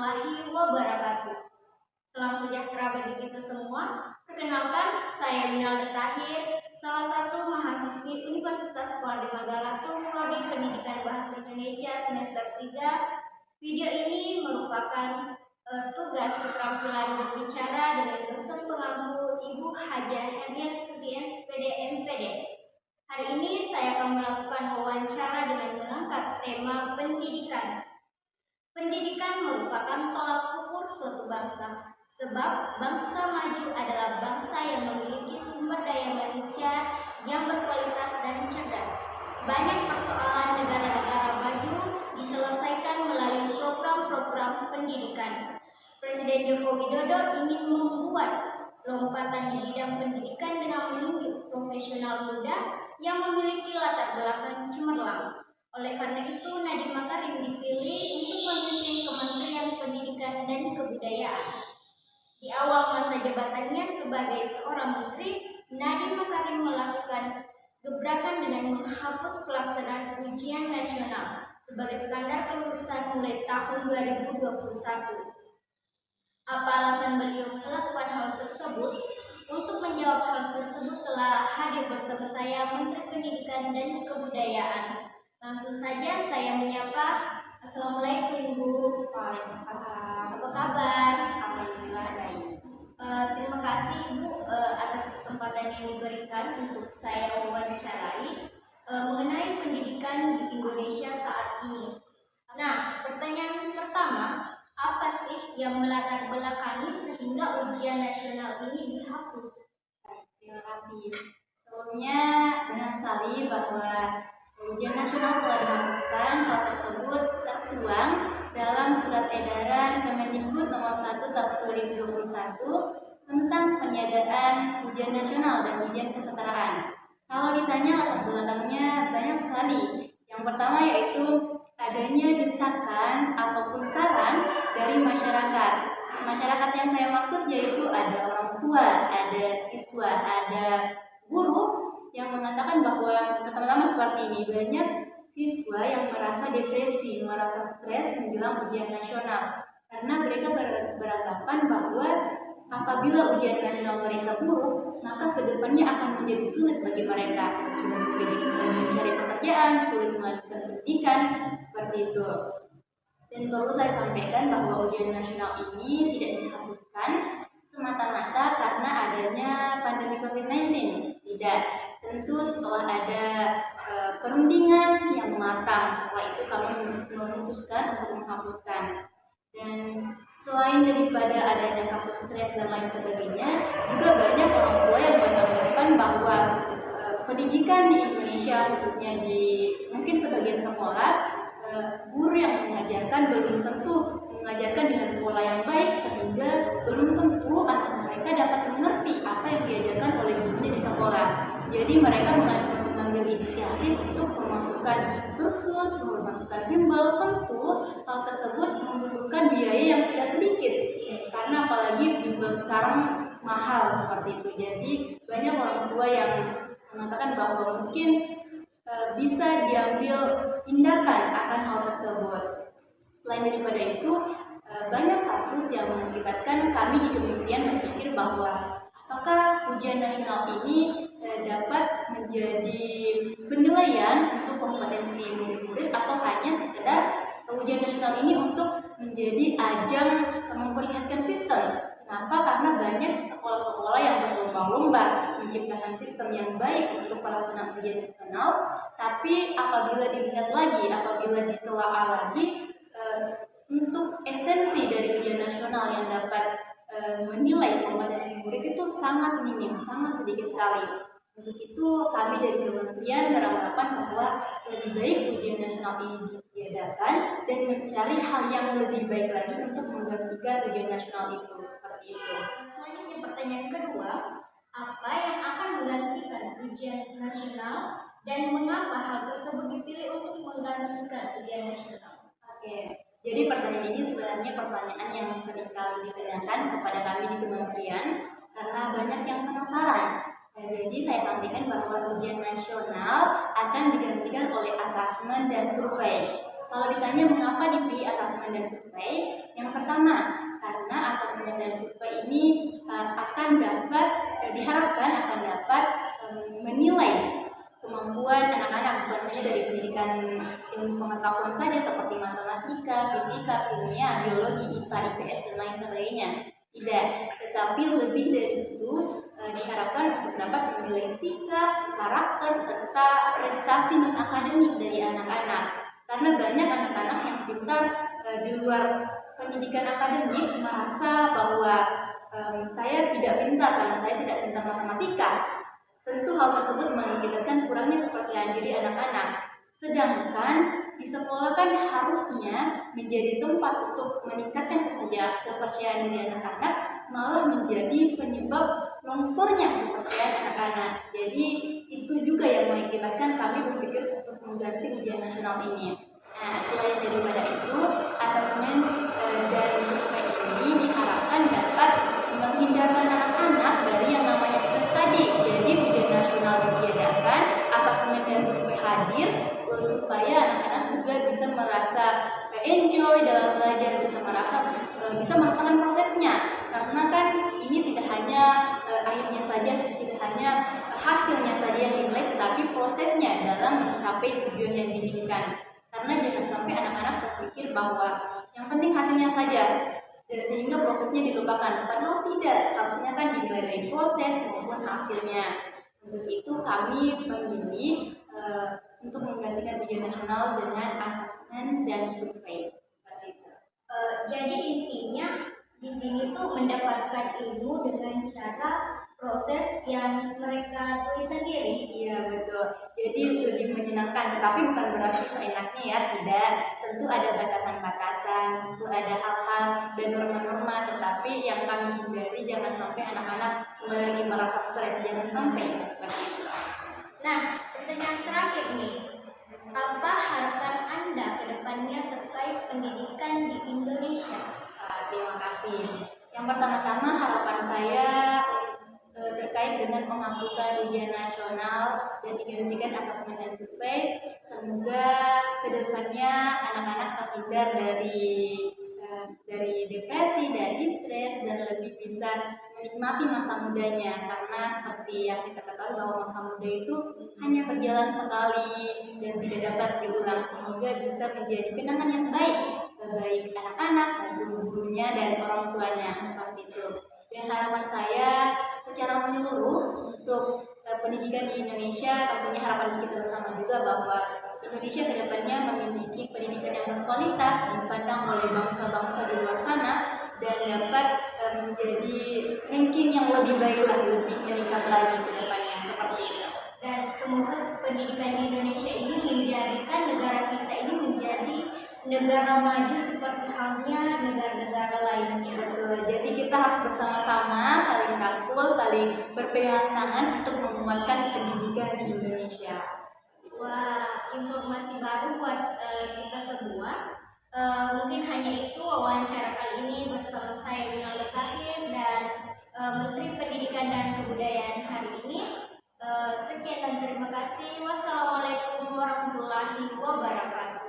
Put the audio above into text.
warahmatullahi wabarakatuh. Salam sejahtera bagi kita semua. Perkenalkan, saya Winalda Tahir, salah satu mahasiswi Universitas Puan di Magalatu, Prodi Pendidikan Bahasa Indonesia semester 3. Video ini merupakan tugas keterampilan berbicara dengan dosen pengampu Ibu Hajah Herniastuti SPD MPD. Hari ini saya akan melakukan wawancara dengan mengangkat tema pendidikan. Pendidikan merupakan tolak ukur suatu bangsa, sebab bangsa maju adalah bangsa yang memiliki sumber daya manusia yang berkualitas dan cerdas. Banyak persoalan negara-negara maju diselesaikan melalui program-program pendidikan. Presiden Joko Widodo ingin membuat lompatan di bidang pendidikan dengan menunjuk profesional muda yang memiliki latar belakang cemerlang. Oleh karena itu, Nadiem Makarim dipilih untuk memimpin Kementerian Pendidikan dan Kebudayaan. Di awal masa jabatannya sebagai seorang menteri, Nadiem Makarim melakukan gebrakan dengan menghapus pelaksanaan ujian nasional sebagai standar kelulusan mulai tahun 2021. Apa alasan beliau melakukan hal tersebut? Untuk menjawab hal tersebut telah hadir bersama saya Menteri Pendidikan dan Kebudayaan. Langsung saja saya menyapa. Assalamualaikum Ibu. Waalaikumsalam. Apa kabar? Alhamdulillah baik. Terima kasih Ibu atas kesempatan yang diberikan untuk saya wawancarai mengenai pendidikan di Indonesia saat ini. Nah, pertanyaan pertama, apa sih yang melatar belakangi sehingga ujian nasional ini dihapus? Terima kasih. Sebelumnya benar sekali bahwa ujian nasional telah dihapuskan. Hal tersebut tertuang dalam surat edaran Kemendikbud nomor 1 tahun 2021 tentang peniadaan ujian nasional dan ujian kesetaraan. Kalau ditanya latar belakangnya banyak sekali. Yang pertama yaitu adanya desakan ataupun saran dari masyarakat. Masyarakat yang saya maksud yaitu ada orang tua, ada siswa, ada guru yang mengatakan bahwa pertama-tama seperti ini, banyak siswa yang merasa depresi, merasa stres menjelang ujian nasional karena mereka beranggapan bahwa apabila ujian nasional mereka buruk, maka kedepannya akan menjadi sulit bagi mereka, sulit mencari pekerjaan, sulit melanjutkan pendidikan, seperti itu. Dan perlu saya sampaikan bahwa ujian nasional ini tidak dihapuskan semata-mata karena adanya pandemi COVID-19. Tidak. Tentu setelah ada perundingan yang matang, setelah itu kami memutuskan untuk menghapuskan. Dan selain daripada adanya kasus stres dan lain sebagainya, juga banyak orang tua yang beranggapan bahwa pendidikan di Indonesia, khususnya di mungkin sebagian sekolah, guru yang mengajarkan belum tentu mengajarkan dengan pola yang baik, sehingga belum tentu anak mereka dapat mengerti apa yang diajarkan oleh gurunya di sekolah. Jadi mereka mengambil inisiatif untuk memasukkan kursus, memasukkan bimbel. Tentu hal tersebut membutuhkan biaya yang tidak sedikit, karena apalagi bimbel sekarang mahal seperti itu. Jadi banyak orang tua yang mengatakan bahwa mungkin bisa diambil tindakan akan hal tersebut. Selain daripada itu, banyak kasus yang mengakibatkan kami di kementerian berpikir bahwa apakah ujian nasional ini dapat menjadi penilaian untuk kompetensi murid-murid atau hanya sekedar ujian nasional ini untuk menjadi ajang memperlihatkan sistem. Kenapa? Karena banyak sekolah-sekolah yang berlomba-lomba menciptakan sistem yang baik untuk pelaksanaan ujian nasional, tapi apabila dilihat lagi, apabila ditelaah lagi, untuk esensi dari ujian nasional yang dapat menilai kompetensi murid itu sangat minim, sangat sedikit sekali. Untuk itu kami dari kementerian beranggapan bahwa lebih baik ujian nasional ini ditiadakan dan mencari hal yang lebih baik lagi untuk menggantikan ujian nasional itu, seperti itu. Selanjutnya pertanyaan kedua, apa yang akan menggantikan ujian nasional dan mengapa hal tersebut dipilih untuk menggantikan ujian nasional? Oke. Jadi pertanyaan ini sebenarnya pertanyaan yang sering kali ditanyakan kepada kami di kementerian karena banyak yang penasaran. Jadi saya sampaikan bahwa ujian nasional akan digantikan oleh asesmen dan survei. Kalau ditanya mengapa dipilih asesmen dan survei, yang pertama karena asesmen dan survei ini diharapkan akan dapat menilai kemampuan anak-anak, bukan hanya dari pendidikan ilmu pengetahuan saja seperti matematika, fisika, kimia, biologi, IPA, IPS, dan lain sebagainya. Tidak, tetapi lebih dari itu diharapkan untuk dapat menilai sikap, karakter, serta prestasi non-akademik dari anak-anak. Karena banyak anak-anak yang pintar di luar pendidikan akademik merasa bahwa saya tidak pintar karena saya tidak pintar matematika. Tentu hal tersebut mengakibatkan kurangnya kepercayaan diri anak-anak. Sedangkan di sekolah kan harusnya menjadi tempat untuk meningkatkan kepercayaan diri anak-anak, malah menjadi penyebab longsornya kepercayaan anak-anak. Jadi itu juga yang mengakibatkan kami berpikir untuk mengganti ujian nasional ini. Nah, selain daripada itu, asesmen dan survei ini diharapkan dapat menghindarkan anak-anak dari yang namanya stres tadi. Jadi ujian nasional ditiadakan, asesmen dan survei hadir supaya anak-anak juga bisa merasa enjoy dalam belajar, bisa merasakan prosesnya. Karena kan ini tidak hanya akhirnya saja, tidak hanya hasilnya saja yang dinilai, tetapi prosesnya dalam mencapai tujuan yang diinginkan. Karena jangan sampai anak-anak berpikir bahwa yang penting hasilnya saja, sehingga prosesnya dilupakan. Padahal tidak, harusnya kan dinilai dari proses maupun hasilnya. Untuk itu kami memilih untuk menggantikan ujian nasional dengan asesmen dan survei. Seperti itu. Jadi intinya di sini tuh mendapatkan ilmu dengan cara proses yang mereka tulis sendiri. Iya betul. Jadi lebih menyenangkan, tetapi bukan berarti seenaknya ya, tidak. Tentu ada batasan-batasan, tentu ada hal-hal dan norma-norma, tetapi yang kami hindari jangan sampai anak-anak lagi merasa stres, jangan sampai seperti itu. Nah, pertanyaan terakhir nih, apa harapan Anda ke depannya terkait pendidikan di Indonesia? Terima kasih. Yang pertama-tama harapan saya terkait dengan penghapusan ujian nasional dan digantikan asesmen dan survei. Semoga kedepannya anak-anak terhindar dari depresi, dari stres, dan lebih bisa menikmati masa mudanya. Karena seperti yang kita ketahui bahwa masa muda itu hanya berjalan sekali dan tidak dapat diulang. Semoga bisa menjadi kenangan yang baik anak-anak maupun gurunya dan orang tuanya, seperti itu. Dan harapan saya secara menyeluruh untuk pendidikan di Indonesia, tentunya harapan kita bersama juga bahwa Indonesia kedepannya memiliki pendidikan yang berkualitas dipandang oleh bangsa-bangsa di luar sana dan dapat menjadi ranking yang lebih baik lagi, lebih meningkat lagi ke depannya, seperti itu. Dan semoga pendidikan di Indonesia ini menjadikan negara kita ini menjadi negara maju seperti halnya negara-negara lainnya. Betul. Jadi kita harus bersama-sama saling rangkul, saling berpegangan tangan untuk menguatkan pendidikan di Indonesia. Wah, informasi baru buat kita semua. Mungkin hanya itu wawancara kali ini bersama saya Winalda Tahir dan Menteri Pendidikan dan Kebudayaan hari ini. Sekian dan terima kasih. Wassalamualaikum warahmatullahi wabarakatuh.